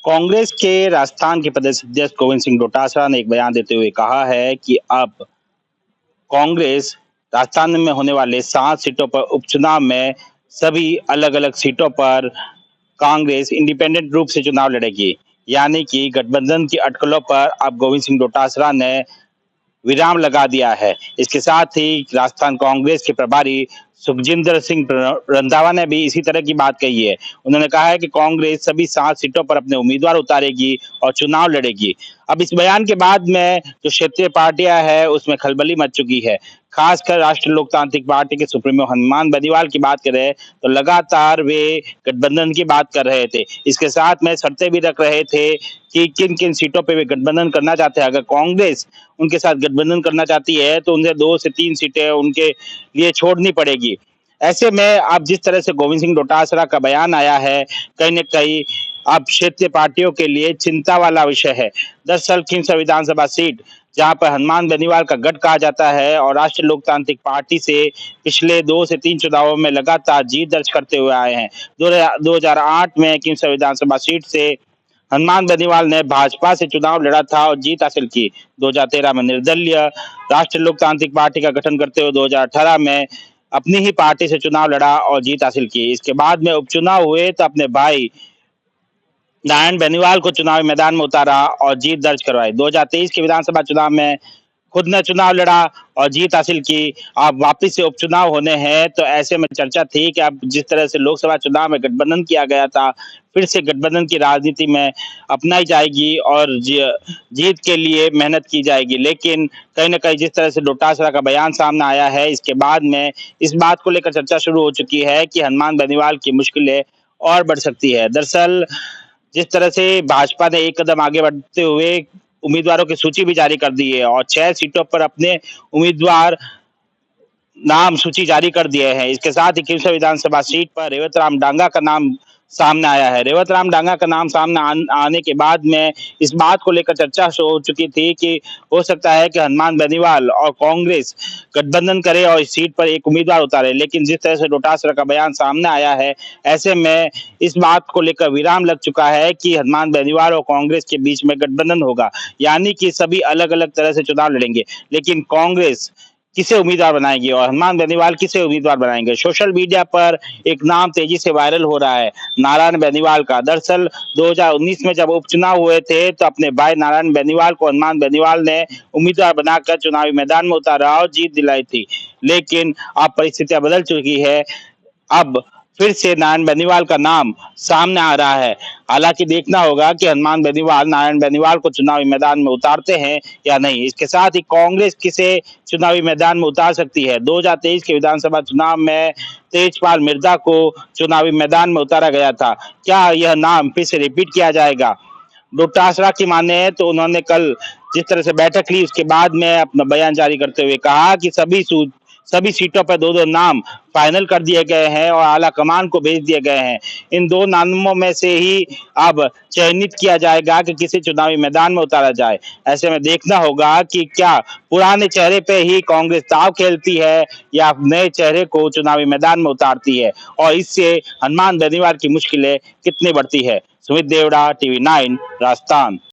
कांग्रेस के राजस्थान के प्रदेश अध्यक्ष गोविंद सिंह डोटासरा ने एक बयान देते हुए कहा है कि अब कांग्रेस राजस्थान में होने वाले 7 सीटों पर उपचुनाव में सभी अलग-अलग सीटों पर कांग्रेस इंडिपेंडेंट रूप से चुनाव लड़ेगी। यानी कि गठबंधन की अटकलों पर अब गोविंद सिंह डोटासरा ने विराम लगा दिया है। इसके साथ ही राजस्थान कांग्रेस के प्रभारी सुखजिंदर सिंह रंधावा ने भी इसी तरह की बात कही है। उन्होंने कहा है कि कांग्रेस सभी 7 सीटों पर अपने उम्मीदवार उतारेगी और चुनाव लड़ेगी। अब इस बयान के बाद में जो क्षेत्रीय पार्टियां हैं उसमें खलबली मच चुकी है। खासकर राष्ट्रीय लोकतांत्रिक पार्टी के सुप्रीमो हनुमान बेनीवाल की बात करें तो लगातार वे गठबंधन की बात कर रहे थे। इसके साथ में शर्तें भी रख रहे थे कि किन किन सीटों पर वे गठबंधन करना चाहते हैं। अगर कांग्रेस उनके साथ गठबंधन करना चाहती है तो उन्हें 2 से 3 सीटें उनके लिए छोड़नी पड़ेगी। ऐसे में अब जिस तरह से गोविंद सिंह डोटासरा का बयान आया है, कहीं न कहीं अब क्षेत्रीय पार्टियों के लिए चिंता वाला विषय है। दरअसल खींवसर विधानसभा सीट जहां पर हनुमान बेनीवाल का गढ़ कहा जाता है और राष्ट्रीय लोकतांत्रिक पार्टी से पिछले 2 से 3 चुनावों में लगातार जीत दर्ज करते हुए आए हैं। 2008 में खींवसर विधानसभा सीट से हनुमान बेनीवाल ने भाजपा से चुनाव लड़ा था और जीत हासिल की। 2013 में निर्दलीय राष्ट्रीय लोकतांत्रिक पार्टी का गठन करते हुए 2018 में अपनी ही पार्टी से चुनाव लड़ा और जीत हासिल की। इसके बाद में उपचुनाव हुए तो अपने भाई नारायण बेनीवाल को चुनावी मैदान में उतारा और जीत दर्ज करवाई। 2023 के विधानसभा चुनाव में खुद ने चुनाव लड़ा और जीत हासिल की। अब वापिस से उपचुनाव होने हैं तो ऐसे में चर्चा थी कि अब जिस तरह से लोकसभा चुनाव में गठबंधन किया गया था, फिर से गठबंधन की राजनीति में अपनाई जाएगी और जीत के लिए मेहनत की जाएगी। लेकिन कहीं न कहीं जिस तरह से डोटासरा का बयान सामने आया है, इसके बाद में इस बात को लेकर चर्चा शुरू हो चुकी है कि हनुमान बेनीवाल की मुश्किलें और बढ़ सकती है। दरअसल जिस तरह से भाजपा ने एक कदम आगे बढ़ते हुए उम्मीदवारों की सूची भी जारी कर दी है और 6 सीटों पर अपने उम्मीदवार नाम सूची जारी कर दिए हैं। इसके साथ ही खींवसर विधानसभा सीट पर रेवत राम डांगा का नाम सामने आया है। रेवत राम डांगा का नाम सामने आने के बाद में इस बात को लेकर चर्चा हो चुकी थी कि हो सकता है कि हनुमान बेनीवाल और कांग्रेस गठबंधन करे और इस सीट पर एक उम्मीदवार उतारे। लेकिन जिस तरह से डोटासरा का बयान सामने आया है, ऐसे में इस बात को लेकर विराम लग चुका है कि हनुमान बेनीवाल और कांग्रेस के बीच में गठबंधन होगा। यानी कि सभी अलग-अलग तरह से चुनाव लड़ेंगे। लेकिन कांग्रेस किसे उम्मीदवार बनाएगी और हनुमान बेनीवाल किसे उम्मीदवार बनाएंगे। सोशल मीडिया पर एक नाम तेजी से वायरल हो रहा है, नारायण बेनीवाल का। दरअसल 2019 में जब उपचुनाव हुए थे तो अपने भाई नारायण बेनीवाल को हनुमान बेनीवाल ने उम्मीदवार बनाकर चुनावी मैदान में उतारा और जीत दिलाई थी। लेकिन अब परिस्थितियां बदल चुकी है। अब फिर से नारायण बेनीवाल का नाम सामने आ रहा है। हालांकि देखना होगा कि हनुमान बेनीवाल नारायण बेनीवाल को चुनावी मैदान में उतारते हैं या नहीं। इसके साथ ही कांग्रेस किसे चुनावी मैदान में उतार सकती है। 2023 के विधानसभा चुनाव में तेजपाल मिर्जा को चुनावी मैदान में उतारा गया था। क्या यह नाम फिर से रिपीट किया जाएगा? डोटासरा की माने तो उन्होंने कल जिस तरह से बैठक ली उसके बाद में अपना बयान जारी करते हुए कहा कि सभी सीटों पर 2-2 नाम फाइनल कर दिए गए हैं और आला कमान को भेज दिए गए हैं। इन 2 नामों में से ही अब चयनित किया जाएगा कि किसे चुनावी मैदान में उतारा जाए। ऐसे में देखना होगा कि क्या पुराने चेहरे पे ही कांग्रेस दांव खेलती है या नए चेहरे को चुनावी मैदान में उतारती है और इससे हनुमान बेनीवाल की मुश्किलें कितनी बढ़ती है। सुमित देवड़ा, टीवी 9 राजस्थान।